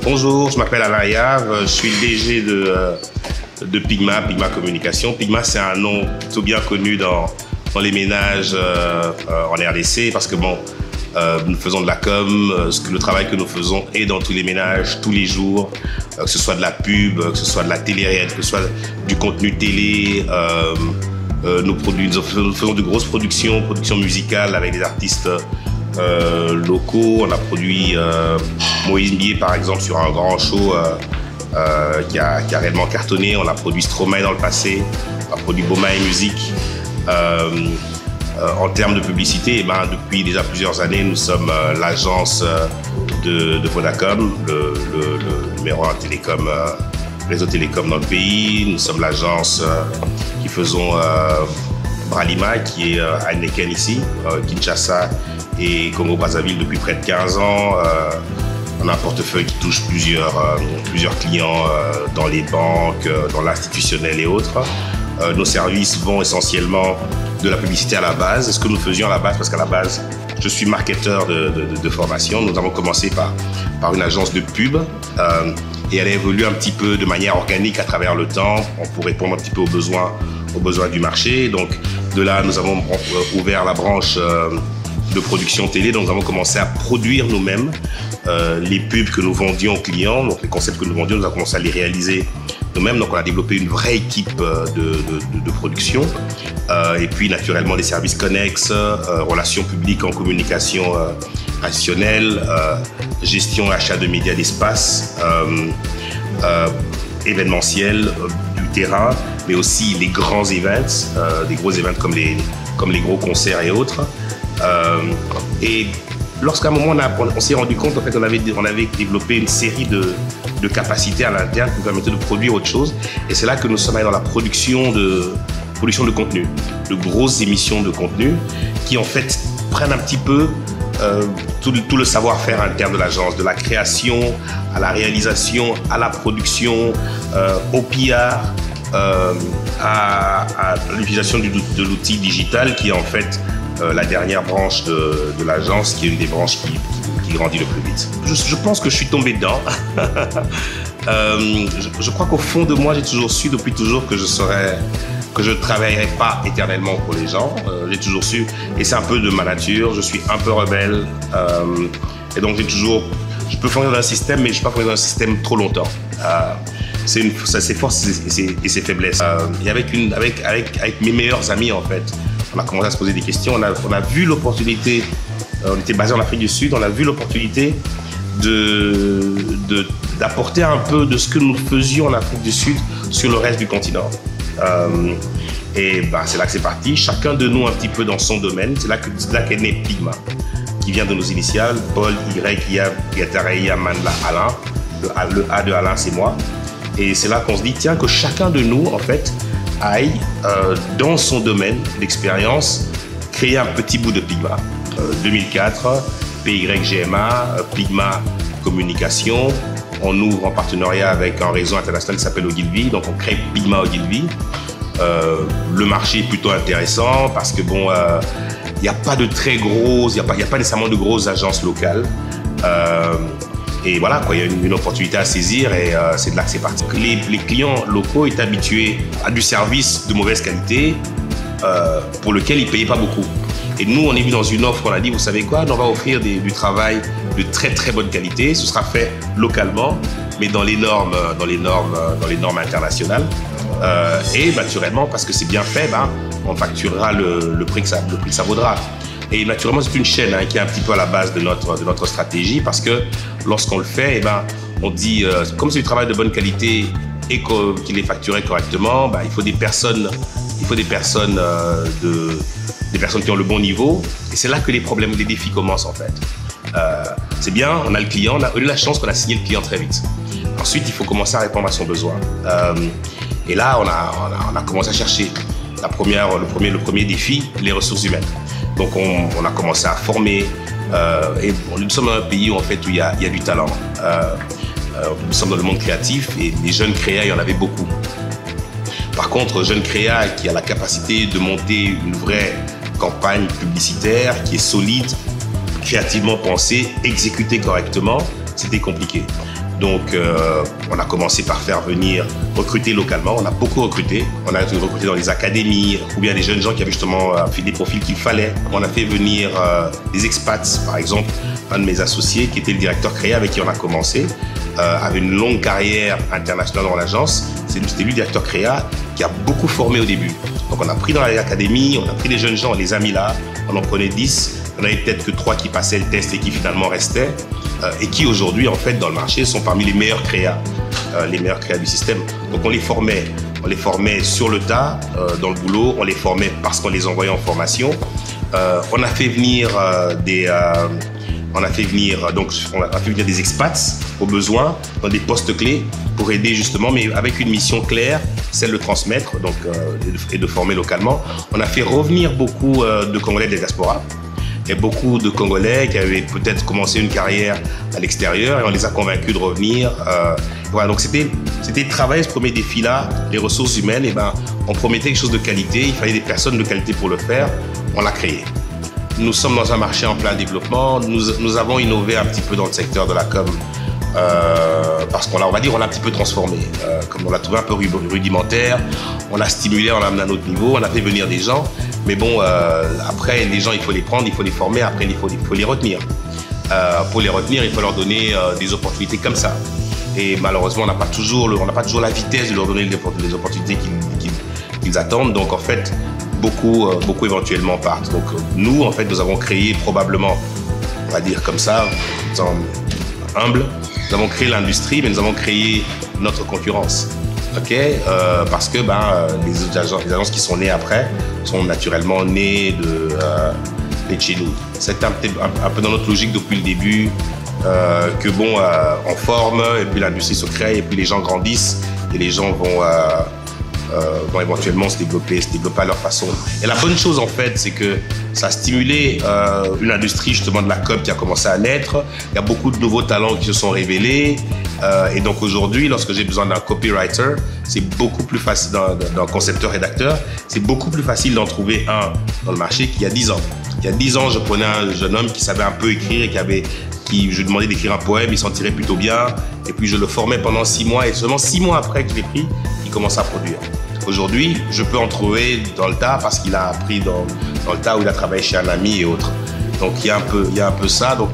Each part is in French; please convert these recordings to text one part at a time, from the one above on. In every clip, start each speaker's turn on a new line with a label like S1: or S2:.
S1: Bonjour, je m'appelle Alain Yave, je suis le DG de Pigma Communication. Pigma, c'est un nom plutôt bien connu dans les ménages en RDC parce que bon, nous faisons de la com, le travail que nous faisons est dans tous les ménages, tous les jours, que ce soit de la pub, que ce soit de la télé-réalité, que ce soit du contenu télé. Nous faisons de grosses productions musicales avec des artistes locaux. On a produit Moïse Mbié par exemple sur un grand show qui a réellement cartonné. On a produit Stromae dans le passé, on a produit Boma et Musique. En termes de publicité, depuis déjà plusieurs années, nous sommes l'agence de Vodacom, le numéro 1 télécom, réseau télécom dans le pays. Nous sommes l'agence qui faisons Bralima, qui est Heineken ici, Kinshasa et Congo-Brazzaville depuis près de 15 ans. On a un portefeuille qui touche plusieurs clients dans les banques, dans l'institutionnel et autres. Nos services vont essentiellement de la publicité à la base. Ce que nous faisions à la base, parce qu'à la base, je suis marketeur de formation. Nous avons commencé par une agence de pub et elle a évolué un petit peu de manière organique à travers le temps pour répondre un petit peu aux besoins du marché. Donc de là, nous avons ouvert la branche de production télé. Donc nous avons commencé à produire nous-mêmes les pubs que nous vendions aux clients. Donc les concepts que nous vendions, nous avons commencé à les réaliser nous-mêmes. Donc on a développé une vraie équipe de production. Et puis naturellement des services connexes, relations publiques en communication institutionnelle, gestion et achat de médias d'espace, événementiel, du terrain, mais aussi les grands events, des gros events comme les gros concerts et autres. Et lorsqu'à un moment on s'est rendu compte en fait, on avait développé une série de capacités à l'interne qui nous permettaient de produire autre chose. Et c'est là que nous sommes allés dans la production de contenu, de grosses émissions de contenu qui en fait prennent un petit peu tout le savoir-faire interne de l'agence, de la création à la réalisation, à la production, au PR, à l'utilisation de l'outil digital qui est en fait la dernière branche de l'agence, qui est une des branches qui grandit le plus vite. Je pense que je suis tombé dedans. Je crois qu'au fond de moi, j'ai toujours su depuis toujours que je ne travaillerai pas éternellement pour les gens. J'ai toujours su, et c'est un peu de ma nature, je suis un peu rebelle. Et donc je peux fonctionner dans un système, mais je ne peux pas fonctionner dans un système trop longtemps. C'est ses forces et ses faiblesses. Et avec mes meilleurs amis, en fait, on a commencé à se poser des questions. On a vu l'opportunité, on était basé en Afrique du Sud, on a vu l'opportunité d'apporter un peu de ce que nous faisions en Afrique du Sud sur le reste du continent. Et c'est là que c'est parti, chacun de nous un petit peu dans son domaine. C'est là qu'est né Pigma, qui vient de nos initiales, Paul, Y, Yav, Yatareya, Manla, Alain. Le A de Alain, c'est moi. Et c'est là qu'on se dit, tiens, que chacun de nous, en fait, aille dans son domaine d'expérience, créer un petit bout de Pigma. 2004, PYGMA, Pigma Communication. On ouvre en partenariat avec un réseau international qui s'appelle Ogilvy, donc on crée Pigma Ogilvy. Le marché est plutôt intéressant parce que bon, il n'y a pas de très grosses, il n'y a pas nécessairement de grosses agences locales. Et voilà, il y a une opportunité à saisir et c'est de là que c'est parti. Les clients locaux étaient habitués à du service de mauvaise qualité pour lequel ils ne payaient pas beaucoup. Et nous, on est venu dans une offre, on a dit, vous savez quoi, on va offrir du travail de très très bonne qualité. Ce sera fait localement, mais dans les normes internationales. Et naturellement, parce que c'est bien fait, on facturera le prix que ça vaudra. Et naturellement, c'est une chaîne qui est un petit peu à la base de notre stratégie, parce que lorsqu'on le fait, on dit, comme c'est du travail de bonne qualité et qu'il est facturé correctement, il faut des personnes qui ont le bon niveau. Et c'est là que les problèmes, les défis commencent en fait. C'est bien, on a le client, on a eu la chance qu'on a signé le client très vite. Ensuite, il faut commencer à répondre à son besoin. Et là, on a commencé à chercher le premier défi, les ressources humaines. Donc, on a commencé à former. Et nous sommes dans un pays où il y a du talent. Nous sommes dans le monde créatif et les jeunes créas, il y en avait beaucoup. Par contre, jeune créa qui a la capacité de monter une vraie campagne publicitaire qui est solide, créativement pensée, exécutée correctement, c'était compliqué. Donc, on a commencé par recruter localement. On a beaucoup recruté. On a recruté dans les académies ou bien des jeunes gens qui avaient justement fait des profils qu'il fallait. On a fait venir des expats, par exemple. Un de mes associés, qui était le directeur créa avec qui on a commencé, avait une longue carrière internationale dans l'agence. C'était lui le directeur créa qui a beaucoup formé au début. Donc, on a pris dans l'académie, on a pris des jeunes gens, on les a mis là. On en prenait 10. On avait peut-être que 3 qui passaient le test et qui finalement restaient. Et qui aujourd'hui, en fait, dans le marché, sont parmi les meilleurs créas du système. Donc, on les formait sur le tas, dans le boulot. On les formait parce qu'on les envoyait en formation. On a fait venir des expats au besoin dans des postes clés pour aider justement, mais avec une mission claire, celle de transmettre donc, et de former localement. On a fait revenir beaucoup de Congolais des diasporas et beaucoup de Congolais qui avaient peut-être commencé une carrière à l'extérieur et on les a convaincus de revenir. Voilà, donc c'était travailler ce premier défi-là, les ressources humaines. Et ben, on promettait quelque chose de qualité, il fallait des personnes de qualité pour le faire. On l'a créé. Nous sommes dans un marché en plein développement. Nous avons innové un petit peu dans le secteur de la com parce qu'on l'a, on va dire, on l'a un petit peu transformé. Comme on l'a trouvé un peu rudimentaire, on l'a stimulé, on l'a amené à un autre niveau, on a fait venir des gens. Mais bon, après, les gens, il faut les prendre, il faut les former, après, il faut les retenir. Pour les retenir, il faut leur donner des opportunités comme ça. Et malheureusement, on n'a pas toujours la vitesse de leur donner les opportunités qu'ils attendent. Donc, en fait, beaucoup éventuellement partent. Donc, nous, en fait, nous avons créé probablement, on va dire comme ça, humble, nous avons créé l'industrie, mais nous avons créé notre concurrence. Parce que les agences qui sont nées après sont naturellement nées de chez nous. C'est un peu dans notre logique depuis le début que bon, on forme et puis l'industrie se crée et puis les gens grandissent et les gens vont éventuellement se développer à leur façon. Et la bonne chose en fait, c'est que ça a stimulé une industrie justement de la com qui a commencé à naître. Il y a beaucoup de nouveaux talents qui se sont révélés. Et donc aujourd'hui, lorsque j'ai besoin d'un copywriter, c'est beaucoup plus facile, d'un concepteur-rédacteur, c'est beaucoup plus facile d'en trouver un dans le marché qu'il y a 10 ans. Il y a 10 ans, je prenais un jeune homme qui savait un peu écrire et je lui demandais d'écrire un poème, il s'en tirait plutôt bien. Et puis je le formais pendant 6 mois et seulement 6 mois après que je l'ai pris, il commence à produire. Aujourd'hui, je peux en trouver dans le tas parce qu'il a appris dans le tas où il a travaillé chez un ami et autres. Donc il y a un peu ça. Donc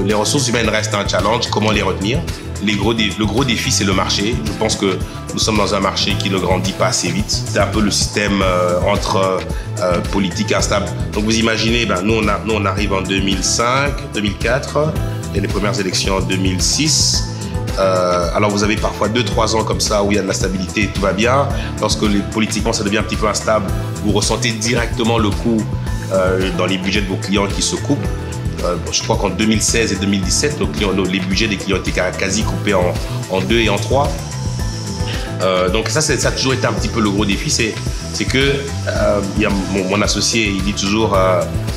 S1: les ressources humaines restent un challenge. Comment les retenir? Le gros défi, c'est le marché. Je pense que nous sommes dans un marché qui ne grandit pas assez vite. C'est un peu le système entre politique instable. Donc vous imaginez, nous on arrive en 2005, 2004, et les premières élections en 2006. Alors vous avez parfois 2-3 ans comme ça où il y a de la stabilité, tout va bien. Lorsque politiquement ça devient un petit peu instable, vous ressentez directement le coup dans les budgets de vos clients qui se coupent. Je crois qu'en 2016 et 2017, les budgets des clients étaient quasi coupés en 2 et en 3. Donc ça a toujours été un petit peu le gros défi. C'est que y a mon associé, il dit toujours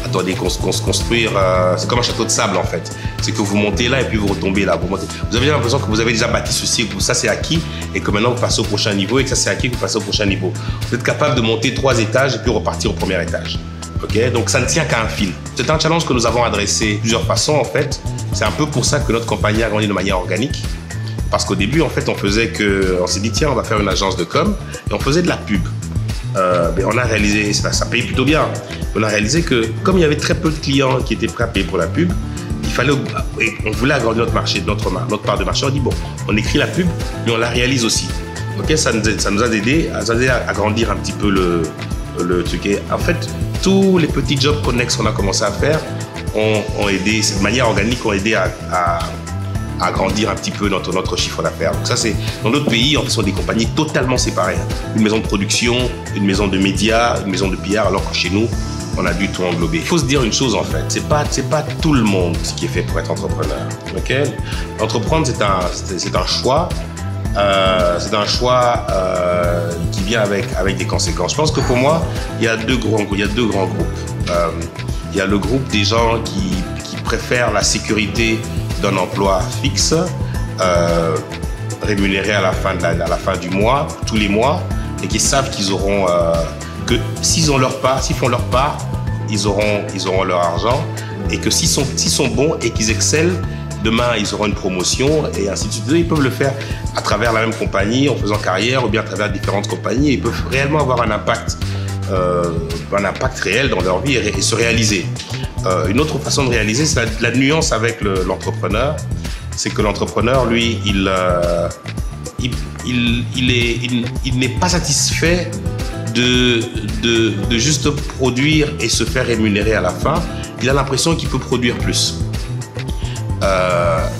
S1: attendez, construire, c'est comme un château de sable en fait. C'est que vous montez là et puis vous retombez là. Vous avez l'impression que vous avez déjà bâti ceci, que ça c'est acquis et que maintenant vous passez au prochain niveau et que ça c'est acquis, que vous passez au prochain niveau. Vous êtes capable de monter 3 étages et puis repartir au premier étage. Donc ça ne tient qu'à un fil. C'est un challenge que nous avons adressé de plusieurs façons en fait. C'est un peu pour ça que notre compagnie a grandi de manière organique. Parce qu'au début, en fait, on s'est dit, tiens, on va faire une agence de com et on faisait de la pub. Mais on a réalisé, ça payait plutôt bien. On a réalisé que comme il y avait très peu de clients qui étaient prêts à payer pour la pub, on voulait agrandir notre marché, notre part de marché. On dit, bon, on écrit la pub, mais on la réalise aussi. Ça nous a aidé à grandir un petit peu le truc. Et en fait, tous les petits jobs connexes qu'on a commencé à faire ont aidé, de manière organique, ont aidé à agrandir un petit peu notre chiffre d'affaires. Donc ça, c'est dans d'autres pays, en fait, ce sont des compagnies totalement séparées. Une maison de production, une maison de médias, une maison de PR, alors que chez nous, on a dû tout englober. Il faut se dire une chose en fait, c'est pas tout le monde qui est fait pour être entrepreneur. Entreprendre, c'est un choix. C'est un choix qui vient avec des conséquences. Je pense que pour moi, il y a deux grands groupes. Il y a le groupe des gens qui préfèrent la sécurité d'un emploi fixe, rémunéré à la fin du mois, tous les mois, et qui savent qu'ils auront que s'ils font leur part, ils auront leur argent, et que s'ils sont bons et qu'ils excellent, demain ils auront une promotion et ainsi de suite. Ils peuvent le faire à travers la même compagnie, en faisant carrière ou bien à travers différentes compagnies. Ils peuvent réellement avoir un impact réel dans leur vie et se réaliser. Une autre façon de réaliser, c'est la nuance avec l'entrepreneur. C'est que l'entrepreneur, lui, il n'est pas satisfait de juste produire et se faire rémunérer à la fin. Il a l'impression qu'il peut produire plus.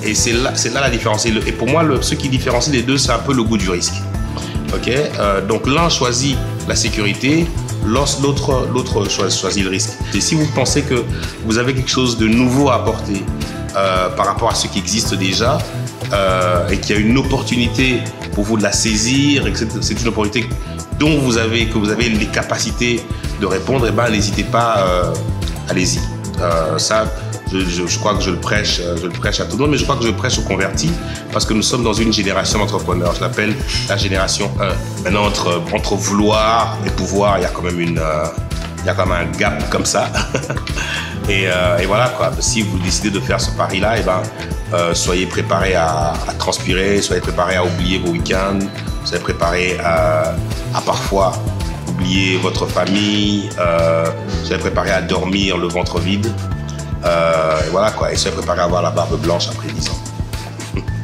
S1: Et c'est là la différence. Et pour moi, ce qui différencie les deux, c'est un peu le goût du risque. Okay? Donc l'un choisit la sécurité, l'autre choisit le risque. Et si vous pensez que vous avez quelque chose de nouveau à apporter par rapport à ce qui existe déjà et qu'il y a une opportunité pour vous de la saisir et que c'est une opportunité dont que vous avez les capacités de répondre, eh ben, n'hésitez pas, allez-y. Ça, je crois que je le prêche à tout le monde, mais je crois que je le prêche aux convertis parce que nous sommes dans une génération d'entrepreneurs. Je l'appelle la génération 1. Maintenant, entre vouloir et pouvoir, il y a quand même un gap comme ça. et voilà quoi. Si vous décidez de faire ce pari-là, eh ben, soyez préparés à transpirer, soyez préparés à oublier vos week-ends, soyez préparés à parfois oublier votre famille, soyez préparés à dormir le ventre vide. Et voilà quoi, et soyez préparés à avoir la barbe blanche après 10 ans.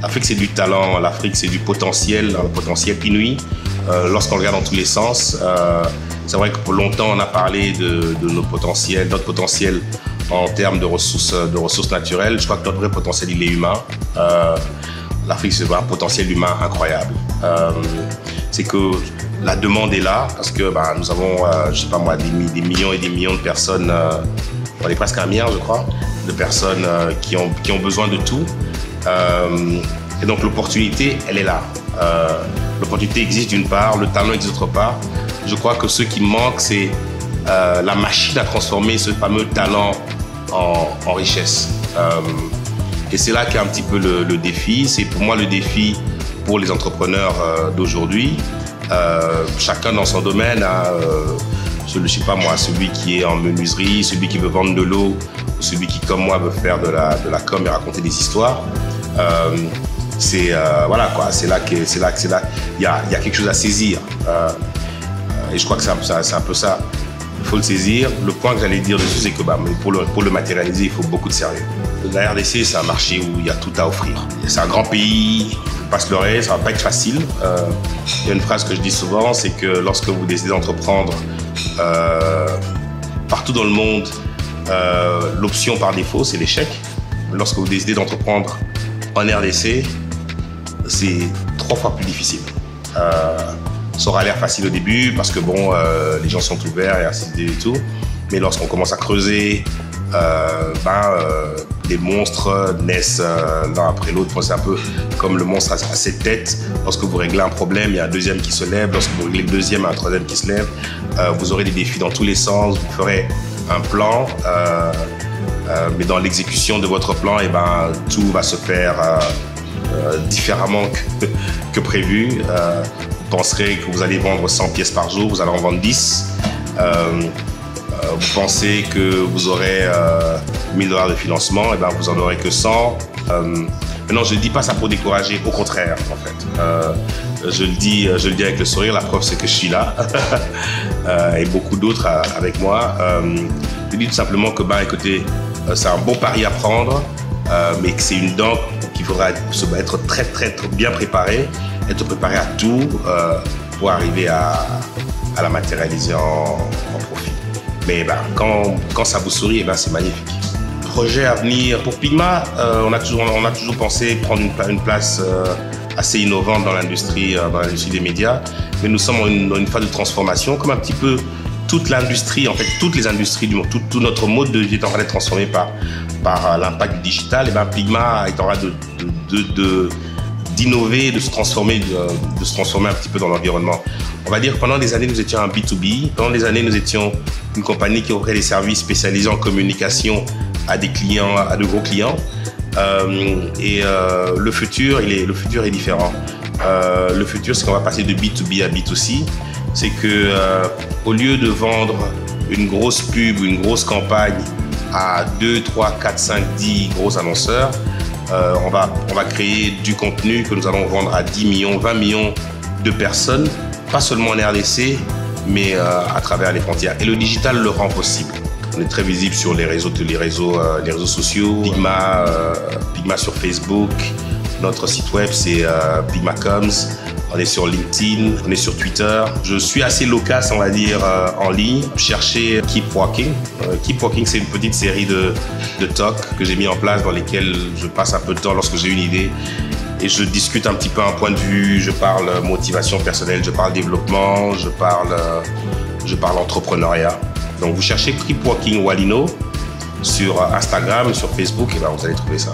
S1: L'Afrique c'est du talent, l'Afrique c'est du potentiel, un potentiel inouï. Lorsqu'on regarde dans tous les sens, c'est vrai que pour longtemps on a parlé de notre potentiel en termes de ressources naturelles. Je crois que notre vrai potentiel il est humain. L'Afrique c'est un potentiel humain incroyable. C'est que la demande est là parce que nous avons, je sais pas moi, des millions et des millions de personnes. On est presque 1 milliard, je crois, de personnes qui ont besoin de tout. Et donc l'opportunité, elle est là. L'opportunité existe d'une part, le talent existe d'autre part. Je crois que ce qui manque, c'est la machine à transformer ce fameux talent en richesse. Et c'est là qu'est un petit peu le défi. C'est pour moi le défi pour les entrepreneurs d'aujourd'hui. Chacun dans son domaine a... je ne sais pas moi, celui qui est en menuiserie, celui qui veut vendre de l'eau, celui qui, comme moi, veut faire de la com et raconter des histoires. Voilà quoi, c'est là il y a quelque chose à saisir. Et je crois que c'est un peu ça. Il faut le saisir. Le point que j'allais dire dessus, c'est que pour le matérialiser, il faut beaucoup de sérieux. La RDC, c'est un marché où il y a tout à offrir. C'est un grand pays, il ne faut pas se leurrer, ça ne va pas être facile. Il y a une phrase que je dis souvent, c'est que lorsque vous décidez d'entreprendre partout dans le monde, l'option par défaut, c'est l'échec. Lorsque vous décidez d'entreprendre en RDC, c'est 3 fois plus difficile. Ça aura l'air facile au début parce que bon, les gens sont ouverts et ainsi de suite et tout. Mais lorsqu'on commence à creuser, les monstres naissent l'un après l'autre. C'est un peu comme le monstre à 7 têtes. Lorsque vous réglez un problème, il y a un deuxième qui se lève. Lorsque vous réglez le deuxième, il y a un troisième qui se lève. Vous aurez des défis dans tous les sens. Vous ferez un plan, mais dans l'exécution de votre plan, tout va se faire différemment que prévu. Vous penserez que vous allez vendre 100 pièces par jour, vous allez en vendre 10. Vous pensez que vous aurez $1000 de financement, vous en aurez que 100. Maintenant, je ne dis pas ça pour décourager, au contraire, en fait. Je le dis avec le sourire, la preuve c'est que je suis là, et beaucoup d'autres avec moi. Je dis tout simplement que, écoutez, c'est un bon pari à prendre, mais que c'est une dent qu'il faudra être très, très, très bien préparé, être préparé à tout pour arriver à la matérialiser en profit. Mais quand ça vous sourit, c'est magnifique. Projet à venir pour Pigma, on a toujours pensé prendre une place assez innovante dans l'industrie des médias, mais nous sommes dans une phase de transformation, comme un petit peu toute l'industrie, en fait toutes les industries du monde, tout notre mode de vie est en train d'être transformé par l'impact du digital. Pigma est en train d'innover, de se transformer un petit peu dans l'environnement. On va dire que pendant des années, nous étions un B2B. Pendant des années, nous étions une compagnie qui offrait des services spécialisés en communication à des clients, à de gros clients. Le futur est différent. Le futur, c'est qu'on va passer de B2B à B2C. C'est que au lieu de vendre une grosse pub ou une grosse campagne à 2, 3, 4, 5, 10 gros annonceurs, On va créer du contenu que nous allons vendre à 10 millions, 20 millions de personnes, pas seulement en RDC, mais à travers les frontières. Et le digital le rend possible. On est très visible sur les réseaux sociaux, Pigma sur Facebook. Notre site web, c'est Pigmacoms. On est sur LinkedIn, on est sur Twitter. Je suis assez loquace, on va dire, en ligne. Cherchez Keep Walking. Keep Walking, c'est une petite série de talks que j'ai mis en place dans lesquels je passe un peu de temps lorsque j'ai une idée et je discute un petit peu un point de vue. Je parle motivation personnelle, je parle développement, je parle entrepreneuriat. Donc vous cherchez Keep Walking Walino sur Instagram, sur Facebook, et ben vous allez trouver ça.